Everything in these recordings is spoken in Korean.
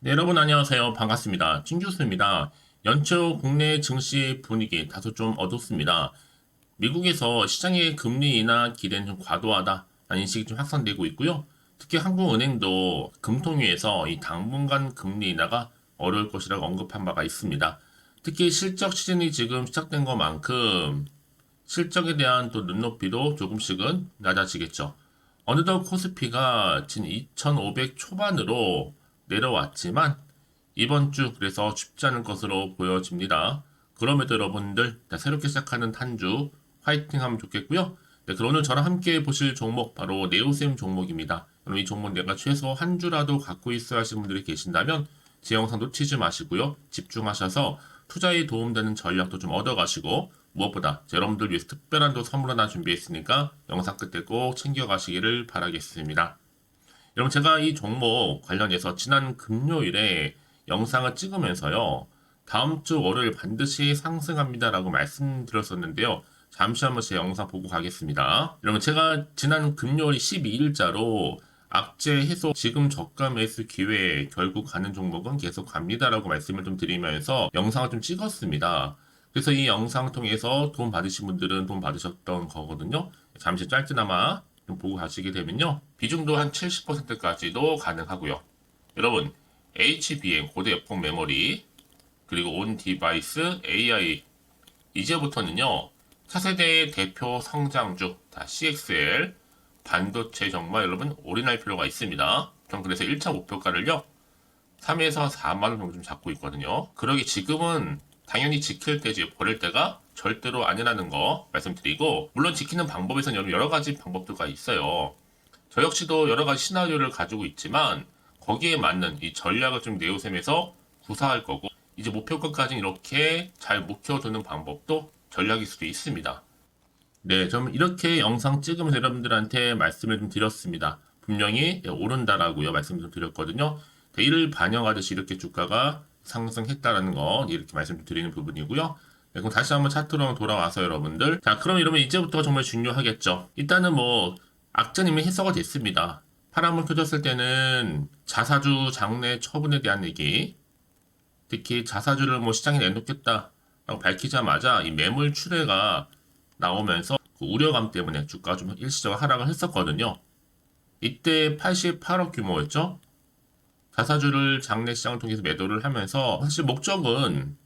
네, 여러분 안녕하세요. 반갑습니다.金교수입니다. 연초 국내 증시 분위기 다소 좀 어둡습니다. 미국에서 시장의 금리 인하 기대는 좀 과도하다라는 인식이 좀 확산되고 있고요. 특히 한국은행도 금통위에서 이 당분간 금리 인하가 어려울 것이라고 언급한 바가 있습니다. 특히 실적 시즌이 지금 시작된 것만큼 실적에 대한 또 눈높이도 조금씩은 낮아지겠죠. 어느덧 코스피가 진 2,500 초반으로 내려왔지만 이번 주 그래서 쉽지 않을 것으로 보여집니다. 그럼에도 여러분들 새롭게 시작하는 한 주 화이팅 하면 좋겠고요. 네, 그럼 오늘 저랑 함께 보실 종목 바로 네오셈 종목입니다. 그럼 이 종목 내가 최소 한 주라도 갖고 있어야 하시는 분들이 계신다면 제 영상 놓치지 마시고요. 집중하셔서 투자에 도움되는 전략도 좀 얻어가시고 무엇보다 여러분들 위해서 특별한 또 선물 하나 준비했으니까 영상 끝에 꼭 챙겨가시기를 바라겠습니다. 여러분 제가 이 종목 관련해서 지난 금요일에 영상을 찍으면서요. 다음 주 월요일 반드시 상승합니다라고 말씀드렸었는데요. 잠시 한번 제 영상 보고 가겠습니다. 여러분 제가 지난 금요일 12일자로 악재 해소 지금 저가 매수 기회 결국 가는 종목은 계속 갑니다라고 말씀을 좀 드리면서 영상을 좀 찍었습니다. 그래서 이 영상 통해서 도움 받으신 분들은 도움 받으셨던 거거든요. 잠시 짧게나마 좀 보고 가시게 되면요. 비중도 한 70%까지도 가능하고요. 여러분, HBM 고대 역폭 메모리 그리고 온 디바이스 AI 이제부터는요. 차세대의 대표 성장주 다 CXL 반도체 정말 여러분 올인할 필요가 있습니다. 전 그래서 1차 목표가를요. 3에서 4만 원 정도 좀 잡고 있거든요. 그러기 지금은 당연히 지킬 때지 버릴 때가 절대로 아니라는 거 말씀드리고 물론 지키는 방법에서는 여러 가지 방법들가 있어요. 저 역시도 여러 가지 시나리오를 가지고 있지만 거기에 맞는 이 전략을 좀 네오셈에서 구사할 거고 이제 목표가까지는 이렇게 잘 묵혀두는 방법도 전략일 수도 있습니다. 네, 좀 이렇게 영상 찍으면서 여러분들한테 말씀을 좀 드렸습니다. 분명히 오른다라고요 말씀을 좀 드렸거든요. 이를 반영하듯이 이렇게 주가가 상승했다라는 거 이렇게 말씀 좀 드리는 부분이고요. 네, 그럼 다시 한번 차트로 돌아와서 여러분들 자 그럼 이러면 이제부터 정말 중요하겠죠. 일단은 뭐 악재님이 해소가 됐습니다. 파란불 켜졌을 때는 자사주 장내 처분에 대한 얘기 특히 자사주를 뭐 시장에 내놓겠다라고 밝히자마자 이 매물 출회가 나오면서 그 우려감 때문에 주가가 좀 일시적으로 하락을 했었거든요. 이때 88억 규모였죠. 자사주를 장내 시장을 통해서 매도를 하면서 사실 목적은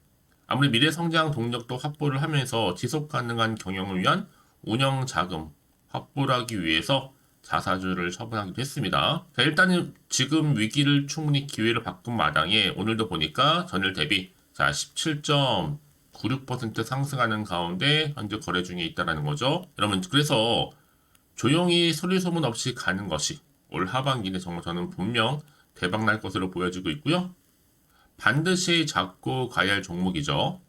아무리 미래 성장 동력도 확보를 하면서 지속 가능한 경영을 위한 운영 자금 확보를 하기 위해서 자사주를 처분하기도 했습니다. 자, 일단은 지금 위기를 충분히 기회로 바꾼 마당에 오늘도 보니까 전일 대비 자 17.96% 상승하는 가운데 현재 거래 중에 있다는 거죠. 여러분 그래서 조용히 소리 소문 없이 가는 것이 올 하반기는 정말 저는 분명 대박 날 것으로 보여지고 있고요. 반드시 잡고 가야 할 종목이죠.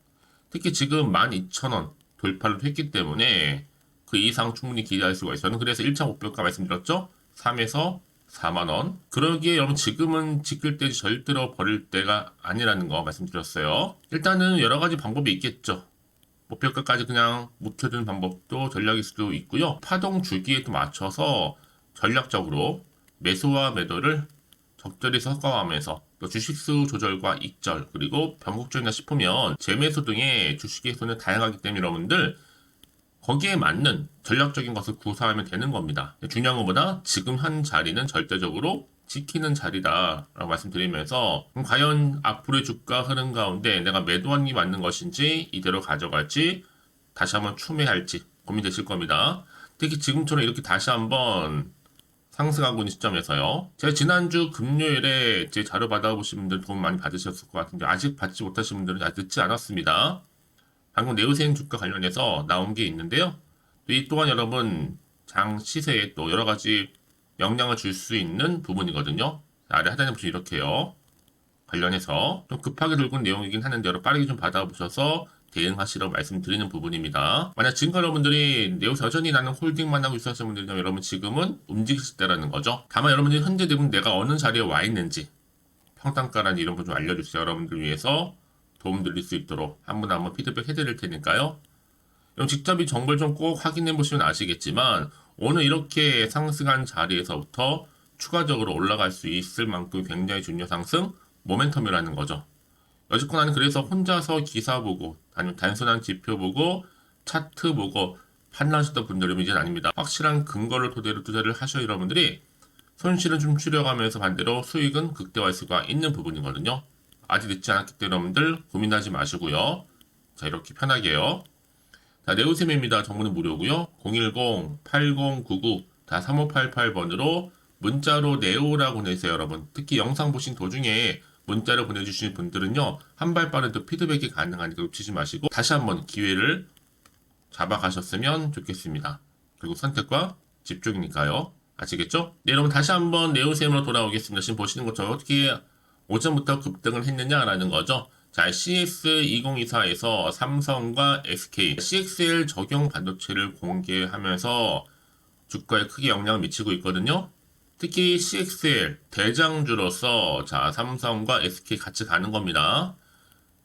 특히 지금 12,000원 돌파를 했기 때문에 그 이상 충분히 기대할 수가 있어요. 저는 그래서 1차 목표가 말씀드렸죠. 3에서 4만원. 그러기에 여러분 지금은 지킬 때 절대로 버릴 때가 아니라는 거 말씀드렸어요. 일단은 여러 가지 방법이 있겠죠. 목표가까지 그냥 묵혀두는 방법도 전략일 수도 있고요. 파동 주기에 또 맞춰서 전략적으로 매수와 매도를 적절히 섞어가면서 또 주식수 조절과 익절 그리고 변곡점이나 싶으면 재매수 등의 주식의 손은 다양하기 때문에 여러분들 거기에 맞는 전략적인 것을 구사하면 되는 겁니다. 중요한 것보다 지금 한 자리는 절대적으로 지키는 자리다라고 말씀드리면서 그럼 과연 앞으로의 주가 흐름 가운데 내가 매도한 게 맞는 것인지 이대로 가져갈지 다시 한번 추매할지 고민되실 겁니다. 특히 지금처럼 이렇게 다시 한번 상승하고 있는 시점에서요. 제가 지난주 금요일에 제 자료 받아보신 분들 도움 많이 받으셨을 것 같은데 아직 받지 못하신 분들은 아직 늦지 않았습니다. 방금 네오셈 주가 관련해서 나온 게 있는데요. 이 또한 여러분 장 시세에 또 여러 가지 영향을 줄 수 있는 부분이거든요. 아래 하단에 보시면 이렇게요. 관련해서 좀 급하게 들고 온 내용이긴 하는데 여러분 빠르게 좀 받아보셔서 대응하시라고 말씀드리는 부분입니다. 만약 지금 여러분들이 네오셈 여전히 나는 홀딩만 하고 있었던 분들이면 여러분 지금은 움직이실 때라는 거죠. 다만 여러분들이 현재 대부분 내가 어느 자리에 와 있는지 평단가라는 이런 거 좀 알려주세요. 여러분들 위해서 도움 드릴 수 있도록 한 분 한 분 피드백 해드릴 테니까요. 그럼 직접 이 정보를 좀 꼭 확인해 보시면 아시겠지만 오늘 이렇게 상승한 자리에서부터 추가적으로 올라갈 수 있을 만큼 굉장히 중요 상승 모멘텀이라는 거죠. 여지껏 나는 그래서 혼자서 기사 보고 아니면 단순한 지표 보고 차트 보고 판단하셨던 분들은 이제는 아닙니다. 확실한 근거를 토대로 투자를 하셔야 여러분들이 손실은 좀 줄여가면서 반대로 수익은 극대화할 수가 있는 부분이거든요. 아직 늦지 않았기 때문에 여러분들 고민하지 마시고요. 자, 이렇게 편하게요. 자, 네오셈입니다. 정보는 무료고요. 010-8099-3588번으로 문자로 네오라고 내세요, 여러분. 특히 영상 보신 도중에 문자를 보내주시는 분들은요, 한 발 빠른 또 피드백이 가능하니까 놓치지 마시고 다시 한번 기회를 잡아가셨으면 좋겠습니다. 그리고 선택과 집중이니까요. 아시겠죠? 네, 여러분 다시 한번 네오셈으로 돌아오겠습니다. 지금 보시는 것처럼 어떻게 오전부터 급등을 했느냐라는 거죠. 자, CX2024에서 삼성과 SK, CXL 적용 반도체를 공개하면서 주가에 크게 영향을 미치고 있거든요. 특히 CXL 대장주로서 자, 삼성과 SK 같이 가는 겁니다.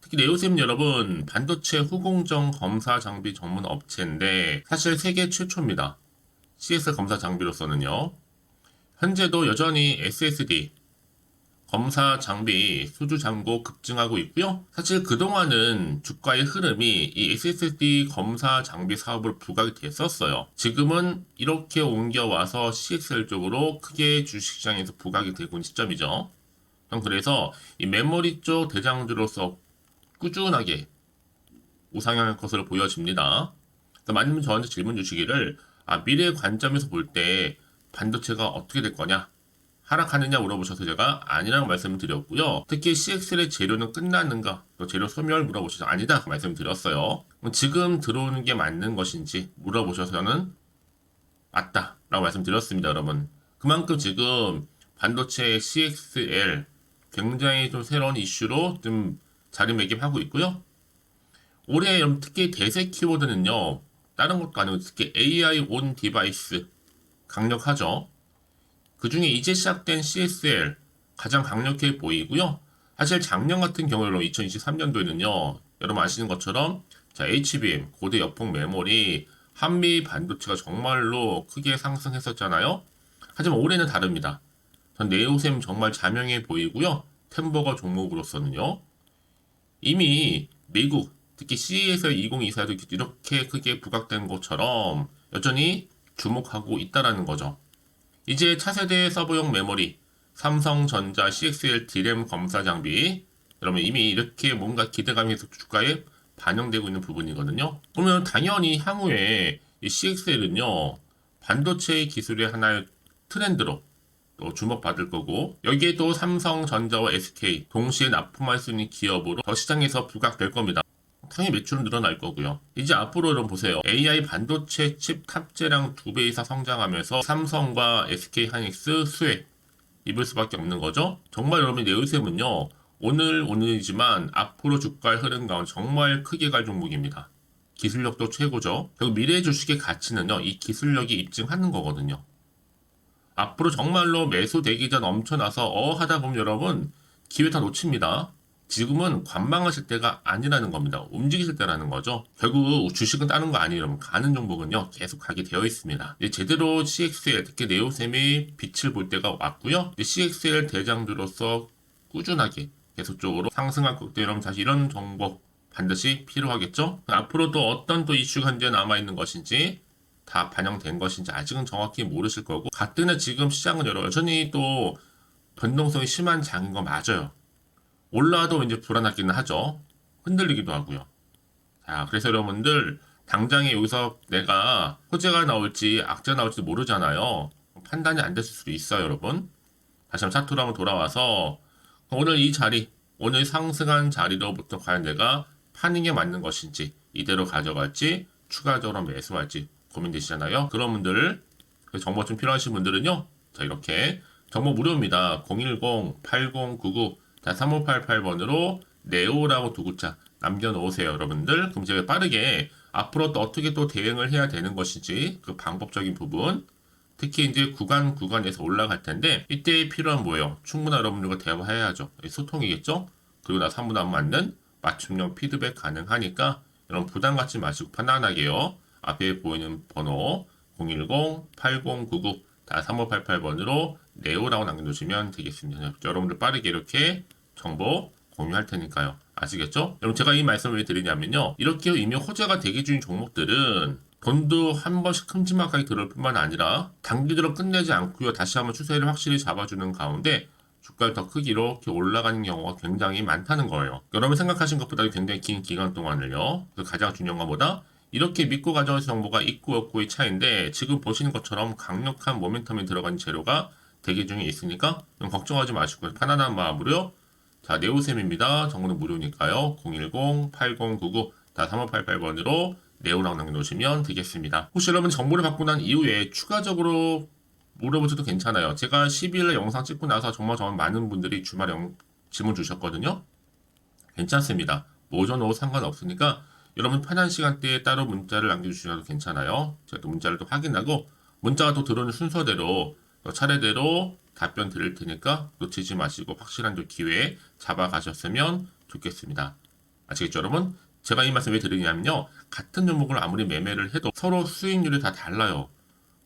특히 네오셈 여러분 반도체 후공정 검사 장비 전문 업체인데 사실 세계 최초입니다. CS 검사 장비로서는요. 현재도 여전히 SSD 검사 장비 수주 잔고 급증하고 있고요. 사실 그동안은 주가의 흐름이 이 SSD 검사 장비 사업으로 부각이 됐었어요. 지금은 이렇게 옮겨와서 CXL 쪽으로 크게 주식시장에서 부각이 되고 있는 시점이죠. 그래서 이 메모리 쪽 대장주로서 꾸준하게 우상향할 것으로 보여집니다. 많은 저한테 질문 주시기를 미래 관점에서 볼 때 반도체가 어떻게 될 거냐? 하락하느냐 물어보셔서 제가 아니라고 말씀을 드렸고요. 특히 CXL의 재료는 끝났는가? 또 재료 소멸 물어보셔서 아니다 말씀드렸어요. 지금 들어오는 게 맞는 것인지 물어보셔서는 맞다 라고 말씀드렸습니다. 여러분. 그만큼 지금 반도체 CXL 굉장히 좀 새로운 이슈로 좀 자리매김하고 있고요. 올해 특히 대세 키워드는요. 다른 것도 아니고 특히 AI 온 디바이스 강력하죠. 그 중에 이제 시작된 CXL 가장 강력해 보이고요. 사실 작년 같은 경우로 2023년도에는요. 여러분 아시는 것처럼 자, HBM, 고대 여폭 메모리, 한미 반도체가 정말로 크게 상승했었잖아요. 하지만 올해는 다릅니다. 전 네오셈 정말 자명해 보이고요. 템버거 종목으로서는요. 이미 미국, 특히 CES에서 2024에도 이렇게 크게 부각된 것처럼 여전히 주목하고 있다라는 거죠. 이제 차세대 서버용 메모리, 삼성전자 CXL D램 검사 장비, 여러분 이미 이렇게 뭔가 기대감이 계속 주가에 반영되고 있는 부분이거든요. 그러면 당연히 향후에 이 CXL은요, 반도체 기술의 하나의 트렌드로 또 주목받을 거고, 여기에 또 삼성전자와 SK 동시에 납품할 수 있는 기업으로 더 시장에서 부각될 겁니다. 당연히 매출은 늘어날 거고요. 이제 앞으로 여러분 보세요. AI 반도체 칩 탑재량 2배 이상 성장하면서 삼성과 SK 하이닉스 수혜 입을 수밖에 없는 거죠. 정말 여러분 네오셈은요. 오늘이지만 앞으로 주가의 흐름 가운데 정말 크게 갈 종목입니다. 기술력도 최고죠. 결국 미래 주식의 가치는요. 이 기술력이 입증하는 거거든요. 앞으로 정말로 매수되기 전 엄청나서 하다 보면 여러분 기회 다 놓칩니다. 지금은 관망하실 때가 아니라는 겁니다. 움직이실 때라는 거죠. 결국 주식은 따는 거 아니에요. 여러분. 가는 종목은요. 계속 가게 되어 있습니다. 제대로 CXL, 특히 네오셈이 빛을 볼 때가 왔고요. CXL 대장주로서 꾸준하게 계속적으로 상승할 것 때문에 여러분 사실 이런 종목 반드시 필요하겠죠. 앞으로 또 어떤 또 이슈가 현재 남아있는 것인지 다 반영된 것인지 아직은 정확히 모르실 거고 가뜩이나 지금 시장은 여전히 또 변동성이 심한 장인 거 맞아요. 올라도 이제 불안하기는 하죠. 흔들리기도 하고요. 자, 그래서 여러분들 당장에 여기서 내가 호재가 나올지 악재가 나올지 모르잖아요. 판단이 안 됐을 수도 있어요, 여러분. 다시 한번 차트로 한번 돌아와서 오늘 이 자리, 오늘 상승한 자리로부터 과연 내가 파는 게 맞는 것인지 이대로 가져갈지 추가적으로 매수할지 고민되시잖아요. 그런 분들 정보 좀 필요하신 분들은요. 자, 이렇게 정보 무료입니다. 010-8099-3588번으로 네오라고 두 글자 남겨놓으세요, 여러분들. 그럼 제가 빠르게 앞으로 또 어떻게 또 대응을 해야 되는 것인지 그 방법적인 부분, 특히 이제 구간에서 올라갈 텐데 이때 필요한 뭐예요? 충분한 여러분들과 대화해야죠. 소통이겠죠? 그리고 나서 한 분 한 분 맞는 맞춤형 피드백 가능하니까 여러분 부담 갖지 마시고 편안하게요. 앞에 보이는 번호 010-8099-3588번으로 네오라고 남겨주시면 되겠습니다. 여러분들 빠르게 이렇게 정보 공유할 테니까요. 아시겠죠? 여러분 제가 이 말씀을 왜 드리냐면요. 이렇게 이미 호재가 대기 중인 종목들은 돈도 한 번씩 큼지막하게 들어올 뿐만 아니라 단기적으로 끝내지 않고요. 다시 한번 추세를 확실히 잡아주는 가운데 주가를 더 크게 이렇게 올라가는 경우가 굉장히 많다는 거예요. 여러분 생각하신 것보다 굉장히 긴 기간 동안을요. 그래서 가장 중요한 것보다 이렇게 믿고 가져갈 정보가 있고 없고의 차이인데 지금 보시는 것처럼 강력한 모멘텀이 들어간 재료가 대기 중에 있으니까 걱정하지 마시고 편안한 마음으로요. 자, 네오셈입니다. 정보는 무료니까요. 010-8099-3588번으로 네오라고 남겨놓으시면 되겠습니다. 혹시 여러분 정보를 받고 난 이후에 추가적으로 물어보셔도 괜찮아요. 제가 12일에 영상 찍고 나서 정말 많은 분들이 주말에 질문 주셨거든요. 괜찮습니다. 오전 오후 상관없으니까 여러분 편한 시간대에 따로 문자를 남겨주셔도 괜찮아요. 제가 또 문자를 또 확인하고 문자가 또 들어오는 순서대로 차례대로 답변 드릴 테니까 놓치지 마시고 확실한 기회에 잡아가셨으면 좋겠습니다. 아시겠죠 여러분? 제가 이 말씀 왜 드리냐면요. 같은 종목을 아무리 매매를 해도 서로 수익률이 다 달라요.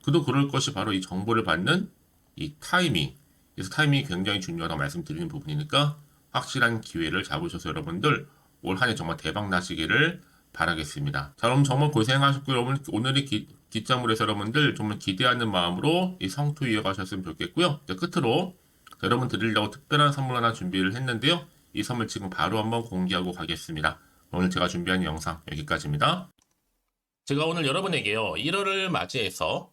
그도 그럴 것이 바로 이 정보를 받는 이 타이밍. 그래서 타이밍이 굉장히 중요하다고 말씀드리는 부분이니까 확실한 기회를 잡으셔서 여러분들 올 한 해 정말 대박 나시기를 바라겠습니다. 자, 그럼 정말 고생하셨고 여러분 오늘의 기점으로해서 여러분들 정말 기대하는 마음으로 이 성투 이어가셨으면 좋겠고요. 이제 끝으로 여러분 드리려고 특별한 선물 하나 준비를 했는데요. 이 선물 지금 바로 한번 공개하고 가겠습니다. 오늘 제가 준비한 영상 여기까지입니다. 제가 오늘 여러분에게요. 1월을 맞이해서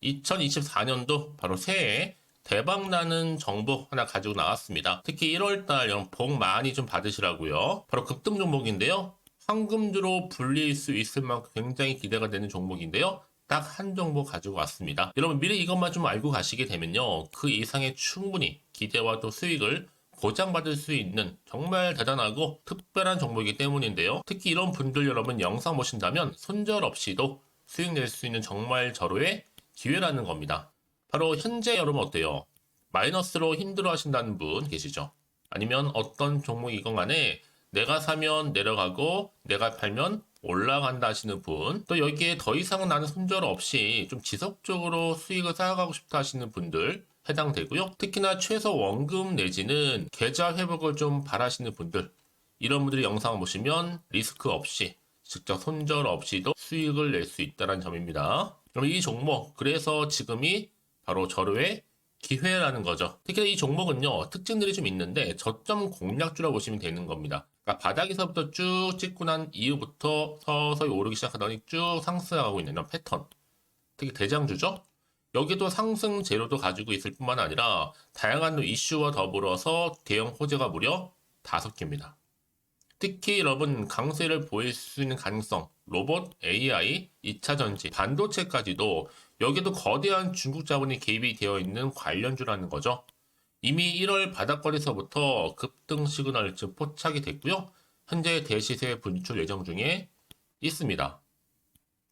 2024년도 바로 새해 대박나는 정보 하나 가지고 나왔습니다. 특히 1월달 복 많이 좀 받으시라고요. 바로 급등 종목인데요. 황금주로 불릴 수 있을 만큼 굉장히 기대가 되는 종목인데요. 딱 한 종목 가지고 왔습니다. 여러분 미리 이것만 좀 알고 가시게 되면요. 그 이상의 충분히 기대와 또 수익을 보장받을 수 있는 정말 대단하고 특별한 종목이기 때문인데요. 특히 이런 분들 여러분 영상 보신다면 손절없이도 수익 낼 수 있는 정말 절호의 기회라는 겁니다. 바로 현재 여러분 어때요? 마이너스로 힘들어 하신다는 분 계시죠? 아니면 어떤 종목이건 간에 내가 사면 내려가고 내가 팔면 올라간다 하시는 분, 또 여기에 더 이상 나는 손절 없이 좀 지속적으로 수익을 쌓아가고 싶다 하시는 분들 해당되고요. 특히나 최소 원금 내지는 계좌 회복을 좀 바라시는 분들, 이런 분들이 영상을 보시면 리스크 없이 직접 손절 없이도 수익을 낼 수 있다는 점입니다. 그럼 이 종목, 그래서 지금이 바로 절호의 기회라는 거죠. 특히 이 종목은요, 특징들이 좀 있는데 저점 공략주라고 보시면 되는 겁니다. 그러니까 바닥에서부터 쭉 찍고 난 이후부터 서서히 오르기 시작하더니 쭉 상승하고 있는 이런 패턴. 특히 대장주죠. 여기도 상승 재료도 가지고 있을 뿐만 아니라 다양한 이슈와 더불어서 대형 호재가 무려 5개입니다. 특히 여러분 강세를 보일 수 있는 가능성, 로봇, AI, 2차 전지, 반도체까지도 여기도 거대한 중국 자본이 개입이 되어 있는 관련주라는 거죠. 이미 1월 바닥권에서부터 급등 시그널 즉 포착이 됐고요. 현재 대시세 분출 예정 중에 있습니다.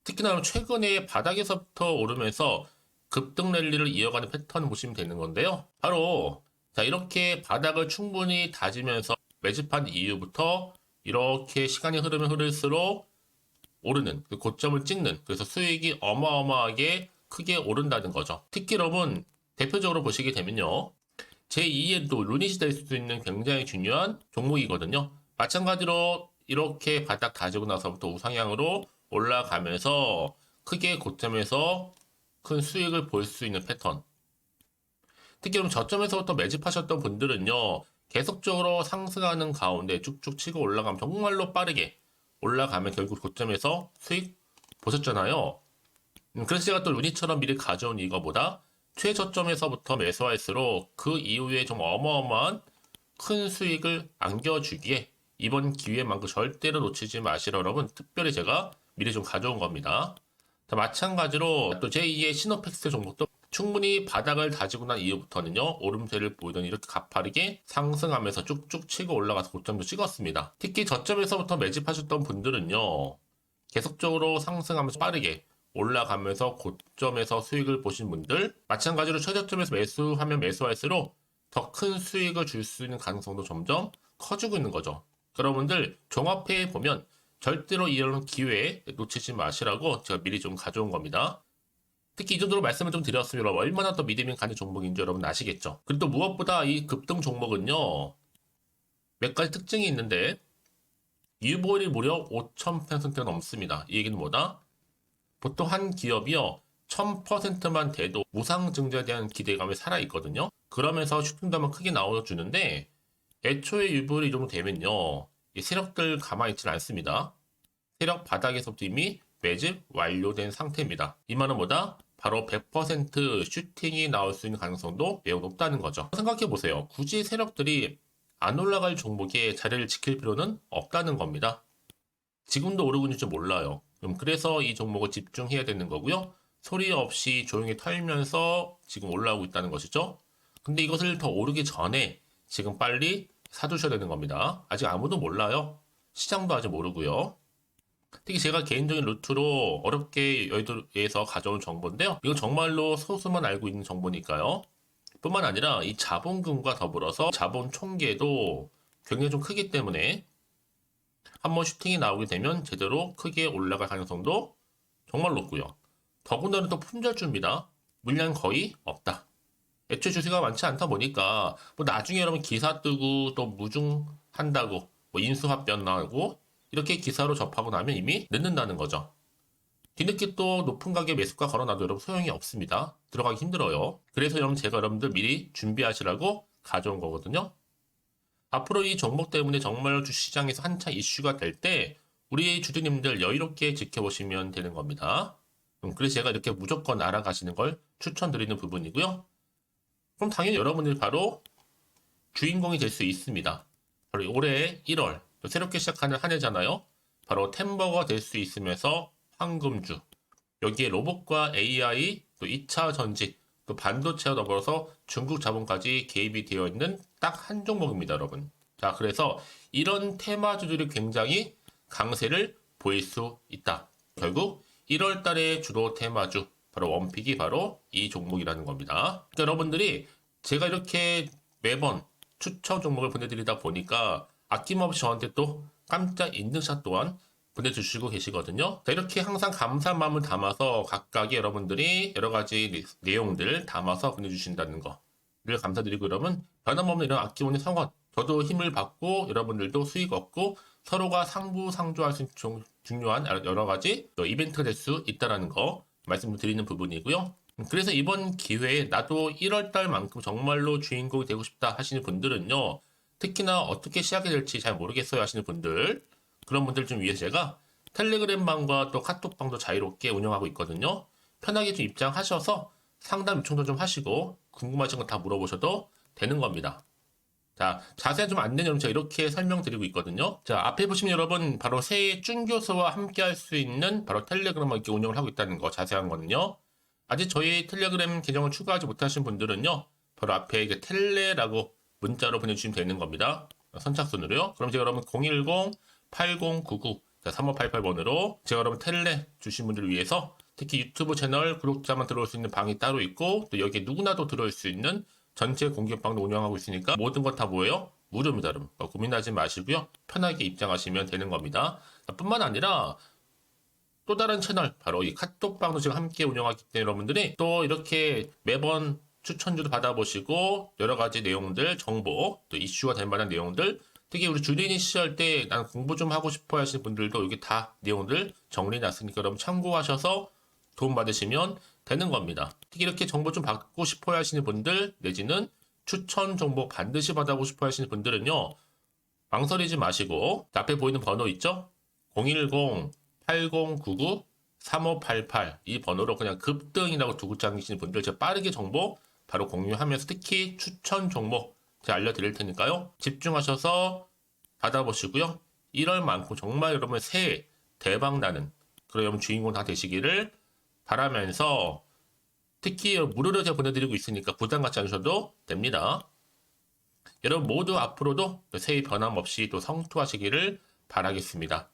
특히나 최근에 바닥에서부터 오르면서 급등 랠리를 이어가는 패턴을 보시면 되는 건데요. 바로 자 이렇게 바닥을 충분히 다지면서 매집한 이후부터 이렇게 시간이 흐르면 흐를수록 오르는 그 고점을 찍는, 그래서 수익이 어마어마하게 크게 오른다는 거죠. 특히 여러분 대표적으로 보시게 되면요. 제2의 또 루닛이 될 수도 있는 굉장히 중요한 종목이거든요. 마찬가지로 이렇게 바닥 다지고 나서부터 우상향으로 올라가면서 크게 고점에서 큰 수익을 볼 수 있는 패턴. 특히 그럼 저점에서부터 매집하셨던 분들은요. 계속적으로 상승하는 가운데 쭉쭉 치고 올라가면 정말로 빠르게 올라가면 결국 고점에서 수익 보셨잖아요. 그래서 제가 또 루닛처럼 미리 가져온 이거보다 최저점에서부터 매수할수록 그 이후에 좀 어마어마한 큰 수익을 안겨주기에 이번 기회만큼 절대로 놓치지 마시라 여러분 특별히 제가 미리 좀 가져온 겁니다. 자, 마찬가지로 또 제2의 시노펙스 종목도 충분히 바닥을 다지고 난 이후부터는요 오름세를 보이더니 이렇게 가파르게 상승하면서 쭉쭉 치고 올라가서 고점도 찍었습니다. 특히 저점에서부터 매집하셨던 분들은요 계속적으로 상승하면서 빠르게 올라가면서 고점에서 수익을 보신 분들, 마찬가지로 최저점에서 매수하면 매수할수록 더 큰 수익을 줄 수 있는 가능성도 점점 커지고 있는 거죠. 여러분들 종합해 보면 절대로 이런 기회에 놓치지 마시라고 제가 미리 좀 가져온 겁니다. 특히 이 정도로 말씀을 좀 드렸으면 얼마나 더 믿음이 가는 종목인 줄 여러분 아시겠죠? 그리고 또 무엇보다 이 급등 종목은요 몇 가지 특징이 있는데 유보율이 무려 5000%가 넘습니다. 이 얘기는 뭐다? 보통 한 기업이요 1000%만 돼도 무상증자에 대한 기대감이 살아있거든요. 그러면서 슈팅도 한번 크게 나와주는데 애초에 유보율이 이 정도 되면요 이 세력들 가만히 있지 않습니다. 세력 바닥에서부터 이미 매집 완료된 상태입니다. 이 말은 뭐다? 바로 100% 슈팅이 나올 수 있는 가능성도 매우 높다는 거죠. 생각해보세요. 굳이 세력들이 안 올라갈 종목에 자리를 지킬 필요는 없다는 겁니다. 지금도 오르고 있는지 몰라요. 그래서 이 종목을 집중해야 되는 거고요. 소리 없이 조용히 털면서 지금 올라오고 있다는 것이죠. 근데 이것을 더 오르기 전에 지금 빨리 사두셔야 되는 겁니다. 아직 아무도 몰라요. 시장도 아직 모르고요. 특히 제가 개인적인 루트로 어렵게 여의도에서 가져온 정보인데요. 이건 정말로 소수만 알고 있는 정보니까요. 뿐만 아니라 이 자본금과 더불어서 자본 총계도 굉장히 좀 크기 때문에 한번 슈팅이 나오게 되면 제대로 크게 올라갈 가능성도 정말 높고요. 더군다나 또 품절주입니다. 물량 거의 없다. 애초에 주식가 많지 않다 보니까 뭐 나중에 여러분 기사 뜨고 또 무중한다고 뭐 인수합병 나고 이렇게 기사로 접하고 나면 이미 늦는다는 거죠. 뒤늦게 또 높은 가격에 매수가 걸어놔도 여러분 소용이 없습니다. 들어가기 힘들어요. 그래서 여러분 제가 여러분들 미리 준비하시라고 가져온 거거든요. 앞으로 이 종목 때문에 정말 주시장에서 한창 이슈가 될 때 우리 주주님들 여유롭게 지켜보시면 되는 겁니다. 그래서 제가 이렇게 무조건 알아가시는 걸 추천드리는 부분이고요. 그럼 당연히 여러분들이 바로 주인공이 될 수 있습니다. 바로 올해 1월 새롭게 시작하는 한 해잖아요. 바로 템버가 될 수 있으면서 황금주, 여기에 로봇과 AI, 또 2차 전지, 또 반도체와 더불어서 중국 자본까지 개입이 되어 있는 딱 한 종목입니다, 여러분. 자, 그래서 이런 테마주들이 굉장히 강세를 보일 수 있다. 결국 1월 달에 주로 테마주, 바로 원픽이 바로 이 종목이라는 겁니다. 그러니까 여러분들이 제가 이렇게 매번 추천 종목을 보내드리다 보니까 아낌없이 저한테 또 깜짝 인증샷 또한 보내주시고 계시거든요. 자, 이렇게 항상 감사한 마음을 담아서 각각의 여러분들이 여러 가지 내용들 담아서 보내주신다는 거를 감사드리고 여러분 변함없는 이런 아낌없는 성원 저도 힘을 받고 여러분들도 수익 얻고 서로가 상부상조할 수 있는 중요한 여러 가지 이벤트가 될 수 있다는 거 말씀드리는 부분이고요. 그래서 이번 기회에 나도 1월달만큼 정말로 주인공이 되고 싶다 하시는 분들은요. 특히나 어떻게 시작이 될지 잘 모르겠어요 하시는 분들 그런 분들 좀 위해서 제가 텔레그램방과 또 카톡방도 자유롭게 운영하고 있거든요. 편하게 좀 입장하셔서 상담 요청도 좀 하시고 궁금하신 거 다 물어보셔도 되는 겁니다. 자, 자세한 좀 안내는 제가 이렇게 설명드리고 있거든요. 자, 앞에 보시면 여러분 바로 새해 쭌교수와 함께 할 수 있는 바로 텔레그램을 이렇게 운영을 하고 있다는 거 자세한 거는요. 아직 저희 텔레그램 계정을 추가하지 못하신 분들은요. 바로 앞에 이게 텔레라고 문자로 보내주시면 되는 겁니다. 선착순으로요. 그럼 제가 여러분 010-8099-3588번으로 제가 여러분 텔레 주신 분들을 위해서 특히 유튜브 채널 구독자만 들어올 수 있는 방이 따로 있고 또 여기에 누구나도 들어올 수 있는 전체 공개방도 운영하고 있으니까 모든 것 다 뭐예요? 무료입니다, 여러분. 고민하지 마시고요. 편하게 입장하시면 되는 겁니다. 뿐만 아니라 또 다른 채널, 바로 이 카톡방도 지금 함께 운영하기 때문에 여러분들이 또 이렇게 매번 추천주도 받아보시고 여러 가지 내용들, 정보, 또 이슈가 될 만한 내용들 특히 우리 주린이 시절 때 난 공부 좀 하고 싶어 하시는 분들도 여기 다 내용들 정리해놨으니까 여러분 참고하셔서 도움 받으시면 되는 겁니다. 특히 이렇게 정보 좀 받고 싶어 하시는 분들 내지는 추천 정보 반드시 받아보고 싶어 하시는 분들은요. 망설이지 마시고 앞에 보이는 번호 있죠? 010-8099-3588 이 번호로 그냥 급등이라고 두고 당기시는 분들 제가 빠르게 정보 바로 공유하면서 특히 추천 종목 제가 알려드릴 테니까요. 집중하셔서 받아보시고요. 1월만큼 정말 여러분 새해 대박나는 그런 여러분 주인공 다 되시기를 바라면서 특히 무료로 제가 보내드리고 있으니까 부담 갖지 않으셔도 됩니다. 여러분 모두 앞으로도 새해 변함없이 또 성투하시기를 바라겠습니다.